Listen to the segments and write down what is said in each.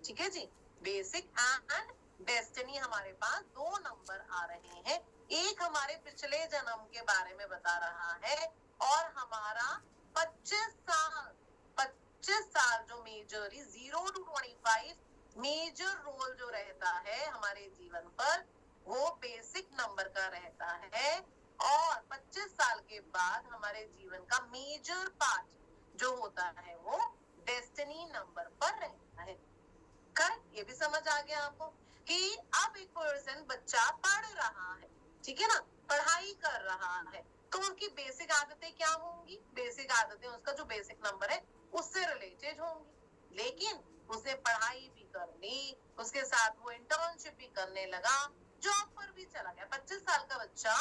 ठीक है जी। Basic and destiny हमारे पास दो नंबर आ रहे हैं, एक हमारे पिछले जन्म के बारे में बता रहा है और हमारा 25 साल जो मेजरली 0 to 25 मेजर रोल जो रहता है हमारे जीवन पर वो बेसिक नंबर का रहता है और 25 साल के बाद हमारे जीवन का मेजर पार्ट जो होता है वो डेस्टिनी नंबर पर रहता है। करेक्ट, ये भी समझ आ गया आपको कि अब एक पर्सन बच्चा पढ़ रहा है, ठीक है ना, पढ़ाई कर रहा है, तो उनकी बेसिक आदतें क्या होंगी? बेसिक आदतें उसका जो बेसिक नंबर है उससे रिलेटेड होंगी, लेकिन उसने पढ़ाई भी कर ली, उसके साथ वो इंटर्नशिप भी करने लगा, जॉब पर भी चला गया। 25 साल का बच्चा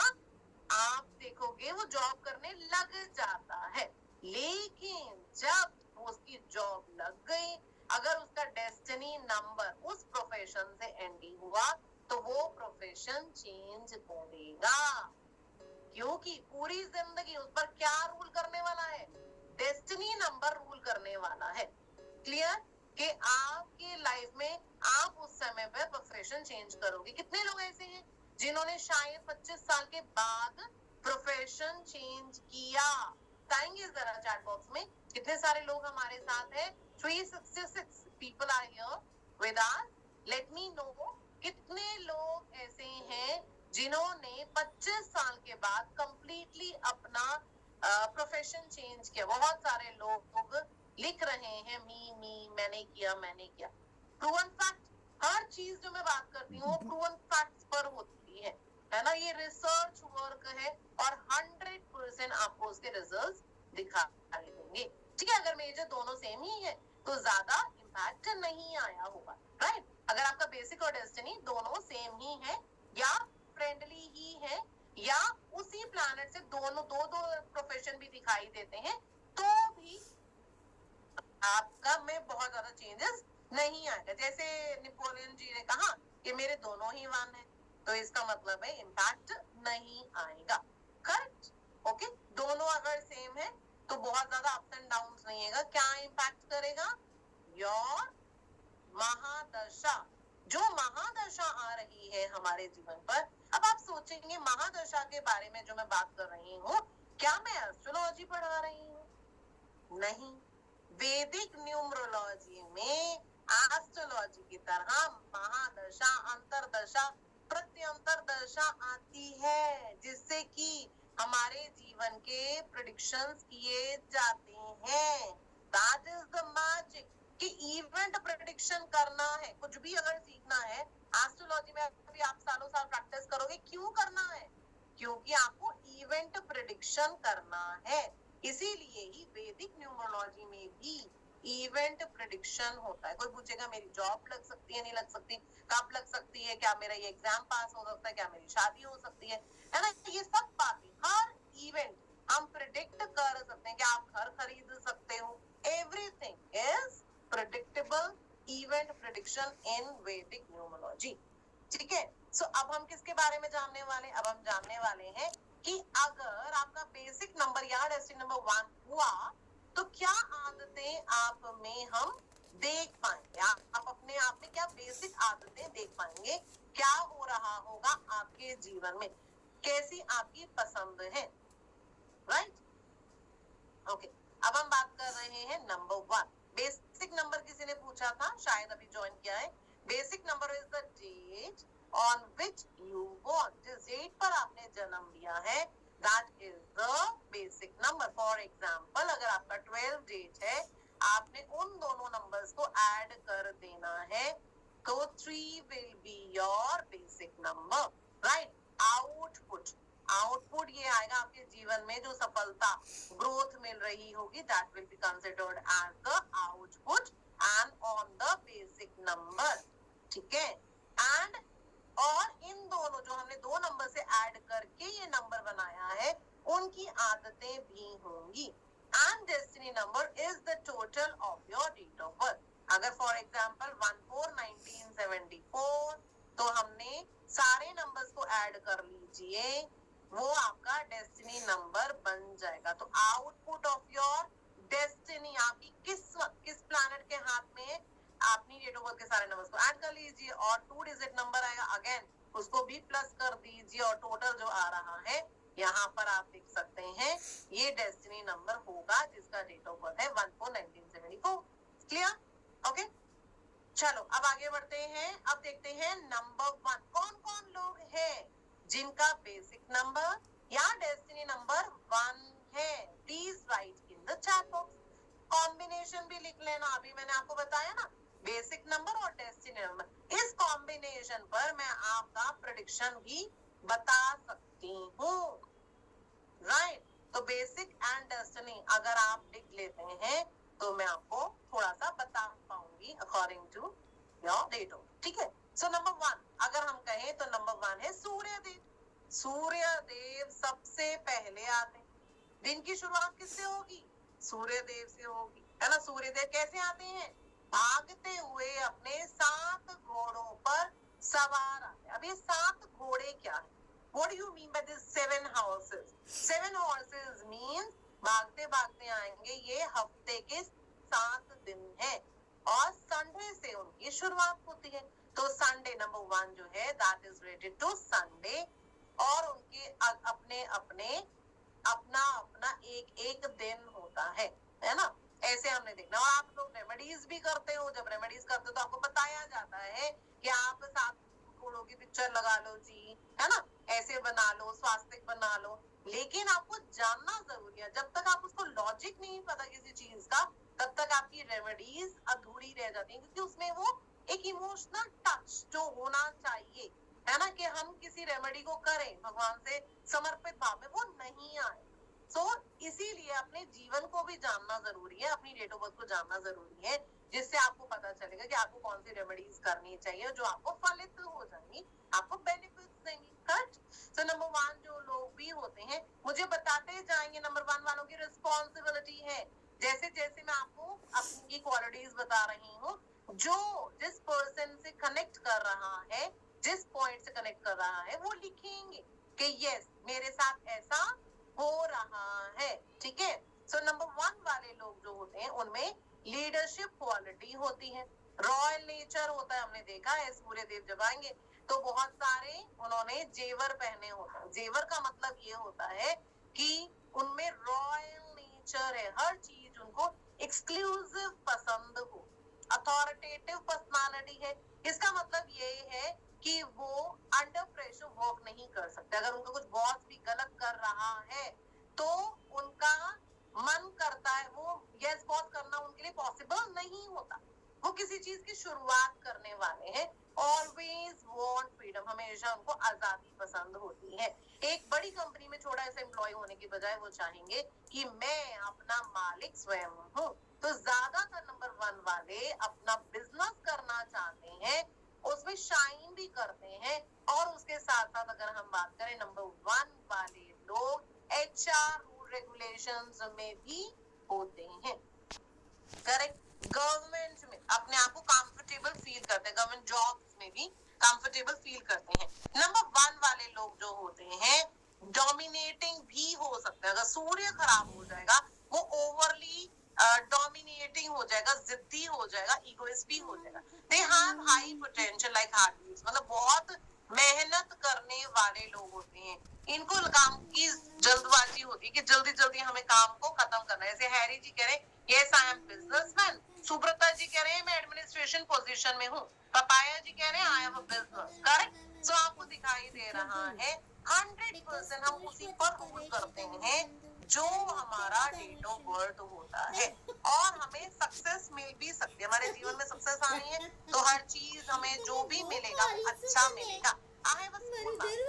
आप देखोगे वो जॉब करने लग जाता है, लेकिन जब उसकी जॉब लग गई, अगर उसका डेस्टिनी नंबर उस प्रोफेशन से एंडिंग हुआ तो वो प्रोफेशन चेंज करेगा, क्योंकि पूरी जिंदगी उस पर क्या रूल करने वाला है? डेस्टिनी नंबर रूल करने वाला है। क्लियर कि आपके लाइफ में आप उस समय पे प्रोफेशन चेंज करोगे। कितने लोग ऐसे हैं जिन्होंने शायद 25 साल के बाद प्रोफेशन चेंज किया? बताएंगे जरा चैट बॉक्स में कितने सारे लोग हमारे साथ हैं। 366 people are here with us, let me know कितने लोग ऐसे हैं जिन्होंने 25 साल के बाद कंप्लीटली अपना प्रोफेशन चेंज किया। बहुत सारे लोग लिख रहे हैं मी मैंने किया मैंने किया। प्रूवन फैक्ट, हर चीज जो मैं बात करती हूँ प्रूवन फैक्ट्स पर होती है ना, ये रिसर्च वर्क है और 100% आपको उसके रिजल्ट दिखाई देंगे। ठीक है, अगर मेजर दोनों सेम ही है तो ज्यादा इम्पैक्ट नहीं आया होगा, राइट। अगर आपका बेसिक और डेस्टिनी दोनों सेम ही है या फ्रेंडली ही है या उसी प्लैनेट से दोनों दो दो प्रोफेशन भी दिखाई देते हैं तो भी आपका में बहुत ज्यादा चेंजेस नहीं आएगा। जैसे नेपोलियन जी ने कहा कि मेरे दोनों ही वन है, तो इसका मतलब है इम्पैक्ट नहीं आएगा। Correct, okay. दोनों अगर सेम है तो बहुत ज्यादा अप्स एंड डाउन नहीं आएगा। क्या इम्पैक्ट करेगा? योर महादशा। जो महादशा आ रही है हमारे जीवन पर, अब आप सोचेंगे महादशा के बारे में जो मैं बात कर रही हूँ, क्या मैं एस्ट्रोलॉजी पढ़ा रही हूँ? नहीं, वैदिक न्यूमरोलॉजी में एस्ट्रोलॉजी की तरह महादशा, अंतरदशा, प्रत्यंतर दशा आती है, जिससे कि हमारे जीवन के प्रेडिक्शंस किए जाते हैं। दैट इज द मैजिक कि इवेंट प्रेडिक्शन करना है, कुछ भी अगर सीखना है एस्ट्रोलॉजी में अभी आप सालों साल प्रैक्टिस करोगे। क्यों करना है? क्योंकि आपको इवेंट प्रेडिक्शन करना है। इसीलिए ही वैदिक न्यूमरोलॉजी में भी इवेंट प्रेडिक्शन होता है। कोई पूछेगा मेरी जॉब लग सकती है नहीं लग सकती, कब लग सकती है, क्या मेरा ये एग्जाम पास हो सकता है, क्या मेरी शादी हो सकती है ना, ये सब बातें, हर इवेंट हम प्रिडिक्ट कर सकते हैं। क्या आप घर खरीद सकते हो? Everything is predictable event prediction in Vedic numerology. ठीक है, सो अब हम किसके बारे में जानने वाले? अब हम जानने वाले हैं कि अगर आपका बेसिक नंबर या डेस्टिनी नंबर 1 हुआ तो क्या आदतें आप में हम देख पाएंगे? आप अपने आप में क्या बेसिक आदतें देख पाएंगे? क्या हो रहा होगा आपके जीवन में? कैसी आपकी पसंद है? Right, okay. अब हम बात कर रहे हैं नंबर 1। बेसिक नंबर किसी ने पूछा था, शायद अभी ज्वाइन किया है। Basic number is the date on which you born. जिस डेट पर आपने जन्म लिया है that is the basic number. For example, अगर आपका 12 डेट है, आपने उन दोनों नंबर्स को ऐड कर देना है, तो 3 will be your basic number, right. Output, output ये आएगा आपके जीवन में जो सफलता ग्रोथ मिल रही होगी, that will be considered as the output and on the basic number. ठीक है, एंड और इन दोनों जो हमने दो नंबर से ऐड करके ये नंबर बनाया है उनकी आदतें भी होंगी। And destiny number is the total of your date of birth. अगर फॉर एग्जाम्पल 14/1974, तो हमने सारे नंबर्स को ऐड कर लीजिए, वो आपका डेस्टिनी नंबर बन जाएगा। तो आउटपुट ऑफ योर डेस्टिनी, आपकी किस प्लैनेट के हाथ में है, आपने डेट ऑफ बर्थ के सारे नंबर्स को ऐड कर लीजिए और 2 डिजिट नंबर आएगा, अगेन उसको भी प्लस कर दीजिए और टोटल जो आ रहा है यहाँ पर आप देख सकते हैं ये डेस्टिनी नंबर होगा जिसका डेट ऑफ बर्थ है 1/4/1974। क्लियर? ओके, चलो अब आगे बढ़ते हैं। अब देखते हैं नंबर 1 कौन कौन लोग हैं जिनका बेसिक नंबर या डेस्टिनी नंबर 1 है। Please right in the chat box. Combination भी लिख लेना, अभी मैंने आपको बताया ना बेसिक नंबर और डेस्टिनी नंबर, इस कॉम्बिनेशन पर मैं आपका प्रेडिक्शन भी बता सकती हूँ। राइट, तो बेसिक एंड डेस्टिनी अगर आप लिख लेते हैं तो मैं आपको थोड़ा सा बता पाऊंगी according to your date of, ठीक है। सो नंबर 1 अगर हम कहें तो नंबर 1 है सूर्य देव। सूर्य देव सबसे पहले आते हैं। दिन की शुरुआत किससे होगी? सूर्य देव से होगी, है ना। सूर्य देव कैसे आते हैं? भागते हुए अपने 7 घोड़ों पर सवार आते हैं। अब ये 7 घोड़े क्या है? What do you mean by this 7 horses? 7 horses means भागते भागते आएंगे। ये हफ्ते के 7 दिन है और संडे से उनकी शुरुआत होती है। तो संडे नंबर 1 जो है that is related to Sunday और उनके अपने अपने अपना अपना एक एक दिन होता है ना। ऐसे हमने देखना। और आप लोग रेमेडीज भी करते हो, जब रेमेडीज करते हो तो आपको बताया जाता है कि आप 7 घोड़ों की पिक्चर लगा लो जी, है ना, ऐसे बना लो, स्वास्तिक बना लो। लेकिन आपको जानना जरूरी है, जब तक आप उसको लॉजिक नहीं पता किसी चीज का तब तक आपकी रेमेडीज अधूरी रह जाती है, क्योंकि उसमें वो एक इमोशनल टच जो होना चाहिए, है ना, कि हम किसी रेमेडी को करें भगवान से समर्पित भाव में, वो नहीं आए। सो इसीलिए अपने जीवन को भी जानना जरूरी है, अपनी डेट ऑफ बर्थ को जानना जरूरी है, जिससे आपको पता चलेगा कि आपको कौन सी रेमेडीज करनी चाहिए जो आपको फलित हो जाएंगी, आपको बेनिफिट्स देंगी। करेक्ट? सो नंबर 1 जो लोग भी होते हैं मुझे बताते जाएंगे। नंबर 1 वालों की रिस्पॉन्सिबिलिटी है, जैसे जैसे मैं आपको अपनी क्वालिटीज बता रही हूँ, जो जिस पर्सन से कनेक्ट कर रहा है, जिस पॉइंट से कनेक्ट कर रहा है, वो लिखेंगे कि यस मेरे साथ ऐसा हो रहा है। ठीक है। सो नंबर 1 वाले लोग जो होते हैं उनमें लीडरशिप क्वालिटी होती है, रॉयल नेचर होता है। हमने देखा है सूर्य देव जब आएंगे तो बहुत सारे उन्होंने जेवर पहने होते हैं। जेवर का मतलब ये होता है कि उनमें रॉयल नेचर है, हर चीज उनको एक्सक्लूसिव पसंद हो, अथॉरिटेटिव पर्सनालिटी है। इसका मतलब ये है कि वो अंडर प्रेशर वर्क नहीं कर सकते। अगर उनका कुछ बॉस भी गलत कर रहा है तो उनका मन करता है, वो यस बॉस करना उनके लिए पॉसिबल नहीं होता। वो किसी चीज की शुरुआत करने वाले हैं। ऑलवेज वांट फ्रीडम, हमेशा उनको आजादी पसंद होती है। एक बड़ी कंपनी में छोटा ऐसा एम्प्लॉय होने की बजाय वो चाहेंगे कि मैं अपना मालिक स्वयं हूँ। तो ज्यादातर नंबर 1 वाले अपना बिजनेस करना चाहते हैं, उसमें शाइन भी करते हैं। और उसके साथ साथ अगर हम बात करें नंबर 1 वाले लोग एचआर रूल रेगुलेशंस में भी होते हैं। करेक्ट? गवर्नमेंट में अपने आप को कंफर्टेबल फील करते हैं, गवर्नमेंट जॉब्स में भी कंफर्टेबल फील करते हैं। नंबर 1 वाले लोग जो होते हैं डोमिनेटिंग भी हो सकते हैं। अगर सूर्य खराब हो जाएगा वो ओवरली डोमिनेटिंग हो जाएगा, जिद्दी हो जाएगा, इगोइस्ट भी हो जाएगा। They have high potential like heart, मतलब बहुत मेहनत करने वाले लोग होते हैं। इनको काम की जल्दबाजी होती है कि जल्दी जल्दी हमें काम को खत्म करना है। जैसे हैरी जी कह रहे हैं yes I am businessman, Subrata ji कह रहे हैं मैं एडमिनिस्ट्रेशन पोजीशन में हूँ, पपाया जी कह रहे हैं I have a business. Correct? So आपको दिखाई दे रहा है 100% हम उसी पर रूल करते हैं जो हमारा डेट ऑफ बर्थ होता है। और हमें सक्सेस मिल भी सकती है, हमारे जीवन में सक्सेस आनी है तो हर चीज हमें जो भी मिलेगा वो अच्छा मिलेगा। आई बस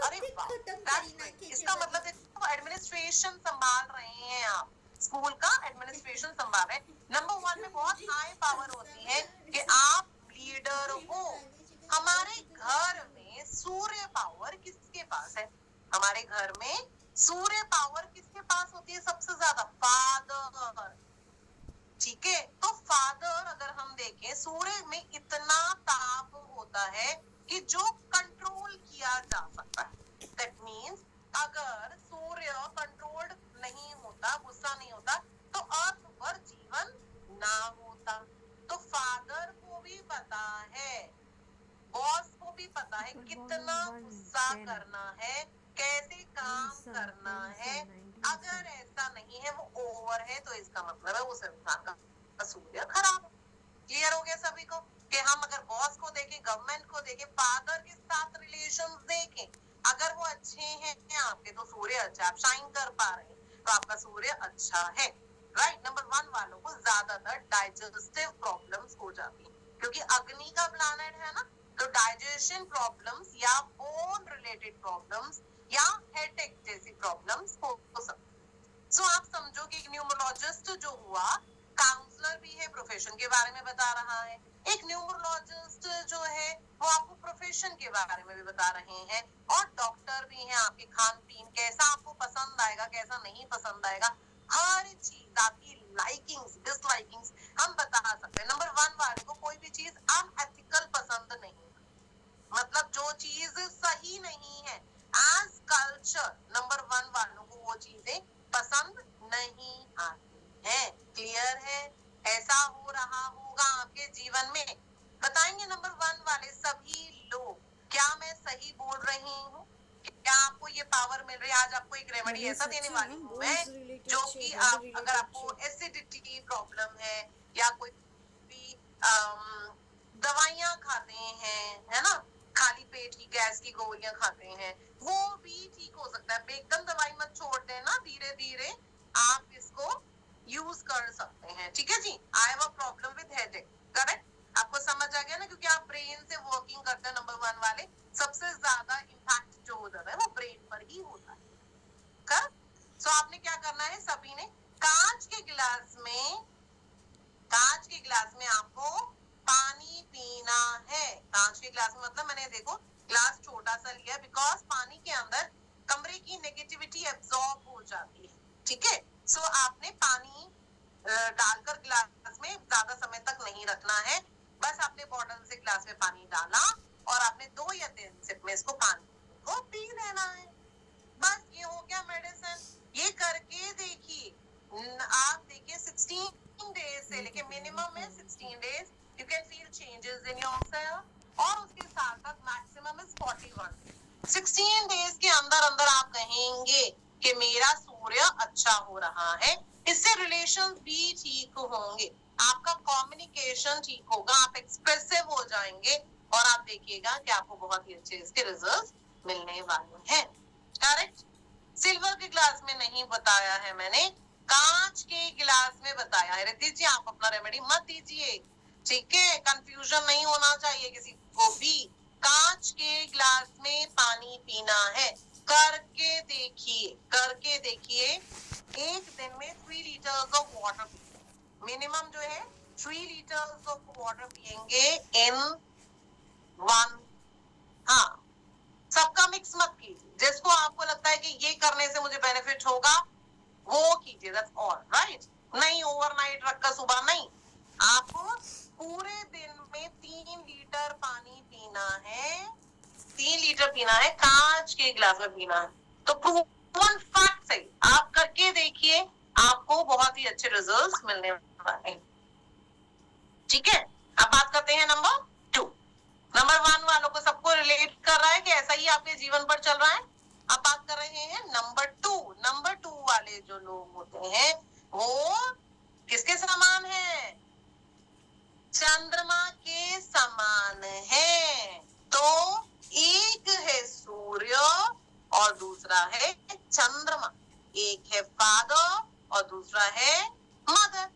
अरे वाह दैट्स ग्रेट। इसका मतलब है एडमिनिस्ट्रेशन संभाल रहे हैं आप, स्कूल का एडमिनिस्ट्रेशन संभाल रहे हैं। नंबर 1 में बहुत हाई पावर होती है कि आप लीडर हो। हमारे घर में सूर्य पावर किसके पास है? हमारे घर में सूर्य पावर किसके पास होती है सबसे ज्यादा? फादर। ठीक है, तो फादर अगर हम देखें सूर्य में इतना ताप होता है कि जो कंट्रोल किया जा सकता है। दैट मींस अगर सूर्य कंट्रोल्ड नहीं होता, गुस्सा नहीं होता, तो अर्थ पर जीवन ना होता। तो फादर को भी पता है, बॉस को भी पता है कितना गुस्सा करना है, कैसे काम करना है। अगर ऐसा नहीं है, वो ओवर है, तो इसका मतलब है उस इंसान का सूर्य खराब है। क्लियर हो गया सभी को कि हम अगर बॉस को देखें, गवर्नमेंट को देखें, फादर के साथ रिलेशन देखें, अगर वो अच्छे हैं आपके तो सूर्य अच्छा, आप शाइन कर पा रहे हैं तो आपका सूर्य अच्छा है। राइट। नंबर 1 वालों को ज्यादातर डाइजेस्टिव प्रॉब्लम्स हो जाती है, क्योंकि अग्नि का प्लैनेट है ना, तो डाइजेशन प्रॉब्लम्स या बोन रिलेटेड प्रॉब्लम्स या हेडेक जैसी प्रॉब्लम्स हो सकती। सो आप समझो कि एक न्यूमरोलॉजिस्ट जो हुआ, काउंसलर भी है, प्रोफेशन के बारे में बता रहा है। एक न्यूमरोलॉजिस्ट जो है वो आपको प्रोफेशन के बारे में भी बता रहे हैं, और डॉक्टर भी हैं, आपके खान पीन कैसा आपको पसंद आएगा, कैसा नहीं पसंद आएगा, हर चीज आपकी लाइकिंग्स डिसलाइकिंग्स हम बता सकते हैं। नंबर 1 वाले को कोई भी चीज अनएथिकल पसंद नहीं, मतलब जो चीज सही नहीं है एज कल्चर, नंबर 1 वालों को वो चीजें पसंद नहीं आती है। क्लियर है? ऐसा हो रहा होगा आपके जीवन में। बताएंगे नंबर 1 वाले सभी लोग, क्या मैं सही बोल रही हूँ? क्या आपको ये पावर मिल रही है? आज आपको एक रेमेडी ऐसा देने वाली हूँ मैं, जो कि आप अगर आपको एसिडिटी प्रॉब्लम है या कोई भी दवाइयां खाते हैं, है ना, खाली पेट की गैस की गोलियां खाते हैं, वो भी ठीक हो सकता है। एकदम दवाई मत छोड़ देना, धीरे धीरे आप इसको यूज कर सकते हैं। ठीक है जी। I have a problem with headache, correct? आपको समझ आ गया ना, क्योंकि आप ब्रेन से वर्किंग करते हैं। नंबर 1 वाले सबसे ज्यादा इम्पैक्ट जो हो जाता है वो ब्रेन पर ही होता है। कर सो आपने क्या करना है, सभी ने कांच के गिलास में आपको पानी पीना है। कांच के गिलास में मतलब मैंने देखो ग्लास छोटा सा लिया, बिकॉज पानी के अंदर कमरे की नेगेटिविटी एब्जॉर्ब हो जाती है। ठीक है। सो आपने पानी डालकर गिलास में ज्यादा समय तक नहीं रखना है, बस आपने बॉटल से गिलास में पानी डाला और आपने 2 या 3 सिप में इसको पानी को पी लेना है। बस ये हो गया मेडिसिन। ये करके देखिए, आप देखिए 16 डेज से लेके मिनिमम है 16 days you can feel changes in yourself, और उसके साथ साथ मैक्सिमम इज 41। 16 डेज के अंदर अंदर आप कहेंगे कि मेरा सूर्य अच्छा हो रहा है, इससे रिलेशन भी ठीक होंगे, आपका कम्युनिकेशन ठीक होगा, आप एक्सप्रेसिव हो जाएंगे, और आप देखिएगा कि आपको बहुत ही अच्छे इसके रिजल्ट मिलने वाले हैं। करेक्ट? सिल्वर के ग्लास में नहीं बताया है मैंने, कांच के गिलास में बताया है। दीजिए आप अपना रेमेडी मत दीजिए, ठीक है? कंफ्यूजन नहीं होना चाहिए किसी को भी। कांच के गिलास में पानी पीना है, करके देखिए एक दिन में 3 लीटर्स ऑफ वाटर, मिनिमम जो है 3 लीटर्स ऑफ वाटर पिएंगे इन 1। हाँ, सबका मिक्स मत कीजिए, जिसको आपको लगता है कि ये करने से मुझे बेनिफिट होगा वो कीजिए, दैट्स ऑल। राइट? नहीं ओवरनाइट रखकर सुबह नहीं, आपको पूरे दिन में 3 लीटर पानी पीना है, 3 लीटर पीना है, कांच के गिलास में पीना है। तो प्रूवन फैक्ट है, आप करके देखिए, आपको बहुत ही अच्छे रिजल्ट्स मिलने वाले हैं। ठीक है। अब बात करते हैं नंबर 2। नंबर 1 वालों को सबको रिलेट कर रहा है कि ऐसा ही आपके जीवन पर चल रहा है। अब बात कर रहे हैं नंबर 2। नंबर 2 वाले जो लोग होते हैं वो किसके समान है? चंद्रमा के समान है। तो एक है सूर्य और दूसरा है चंद्रमा, एक है फादर और दूसरा है मदर।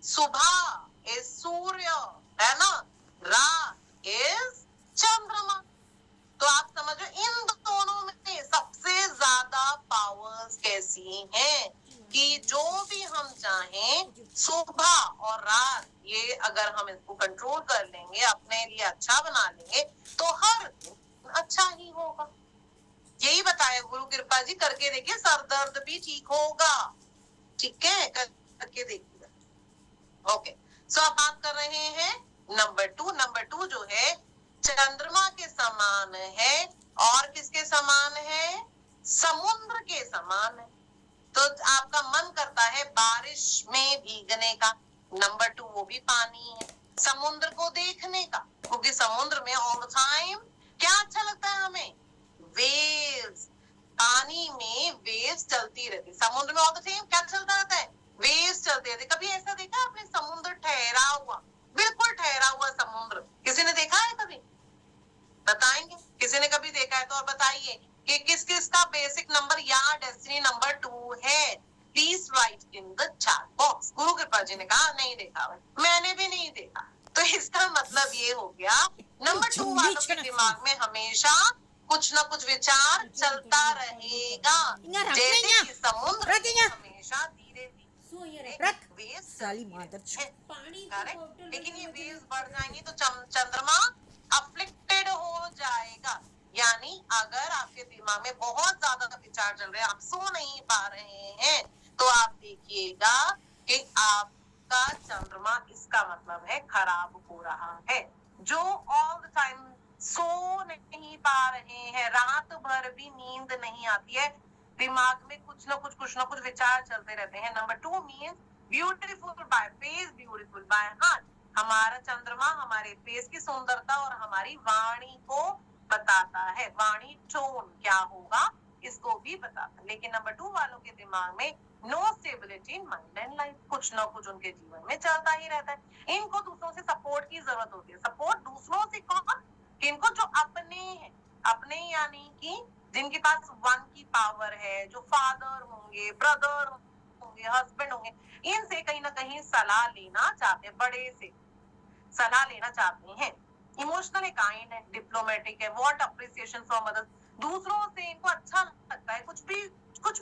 सुबह इज सूर्य, है ना, रात इज चंद्रमा। तो आप समझो इन दोनों में सबसे ज्यादा पावर्स कैसी हैं कि जो भी हम चाहें सुबह और रात, ये अगर हम इसको कंट्रोल कर लेंगे, अपने लिए अच्छा बना लेंगे, तो हर दिन अच्छा ही होगा। यही बताया गुरु कृपा जी, करके देखिए, सर दर्द भी ठीक होगा। ठीक है, करके देखिए। ओके, सो अब बात कर रहे हैं नंबर 2। नंबर 2 जो है चंद्रमा के समान है, और किसके समान है? समुद्र के समान है। तो आपका मन करता है बारिश में भीगने का, नंबर 2 वो भी पानी है। समुद्र को देखने का, क्योंकि समुद्र में ऑल द टाइम क्या अच्छा लगता है हमें, वेव्स, पानी में वेव्स चलती रहती, समुद्र में ऑल द टाइम क्या चलता रहता है, वेव्स चलते रहते। कभी ऐसा देखा आपने समुद्र ठहरा हुआ, बिल्कुल ठहरा हुआ समुद्र, किसी ने देखा है कभी, बताएंगे, किसी ने कभी देखा है तो और बताइए कि किस किस का बेसिक नंबर या डेस्टिनी नंबर 2 है, please right in the chat box. गुरु कृपा जी ने कहा नहीं देखा, मैंने भी नहीं देखा। तो इसका मतलब ये हो गया नंबर 2 वालों के दिमाग में हमेशा कुछ ना कुछ विचार चलता रहेगा, जैसे कि समुद्र हमेशा धीरे धीरे वेव्स, लेकिन ये वेव्स बढ़ जाएंगी तो चंद्रमा अफ्लिक्टेड हो जाएगा। यानी अगर आपके दिमाग में बहुत ज्यादा विचार चल रहे हैं, आप सो नहीं पा रहे हैं, तो आप देखिएगा कि आपका चंद्रमा, इसका मतलब है खराब हो रहा है। जो ऑल द टाइम सो नहीं पा रहे हैं, रात भर भी नींद नहीं आती है, दिमाग में कुछ ना कुछ विचार चलते रहते हैं। Number 2 means beautiful by face, beautiful by heart. हमारा चंद्रमा हमारे फेस की सुंदरता और हमारी वाणी को बताता है, वाणी टोन क्या होगा इसको भी बताता है। लेकिन नंबर 2 वालों के दिमाग में no stability in mind and life, कुछ ना कुछ उनके जीवन में चलता ही रहता है। इनको दूसरों से सपोर्ट की जरूरत होती है। सपोर्ट दूसरों से कौन, इनको जो अपने हैं, अपने यानी कि जिनके पास 1 की पावर है, जो फादर होंगे, ब्रदर होंगे, हस्बैंड होंगे, इनसे कहीं ना कहीं सलाह लेना चाहते हैं, बड़े से सलाह लेना चाहते हैं। इमोशनली काइंड है, डिप्लोमेटिक है, वॉन्ट अप्रिसिएशन फ्रॉम अदर्स, दूसरों से इनको अच्छा लगता है, कुछ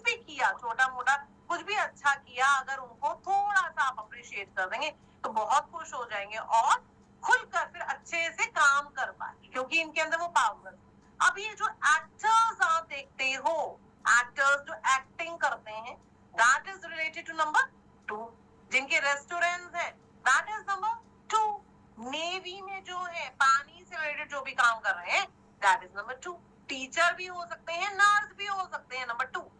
भी किया, छोटा मोटा कुछ भी अच्छा किया, अगर उनको थोड़ा सा आप अप्रिशिएट कर देंगे तो बहुत खुश हो जाएंगे और खुलकर फिर अच्छे से काम कर पाएंगे, क्योंकि इनके अंदर वो पावर। अब ये जो एक्टर्स आप देखते हो, एक्टर्स जो एक्टिंग करते हैं, that is related to number 2। जिनके रेस्टोरेंट्स हैं, दैट इज नंबर 2। नेवी में जो है, पानी से रिलेटेड जो भी काम कर रहे हैं, दैट इज नंबर 2। टीचर भी हो सकते हैं, नर्स भी हो सकते हैं, नंबर 2।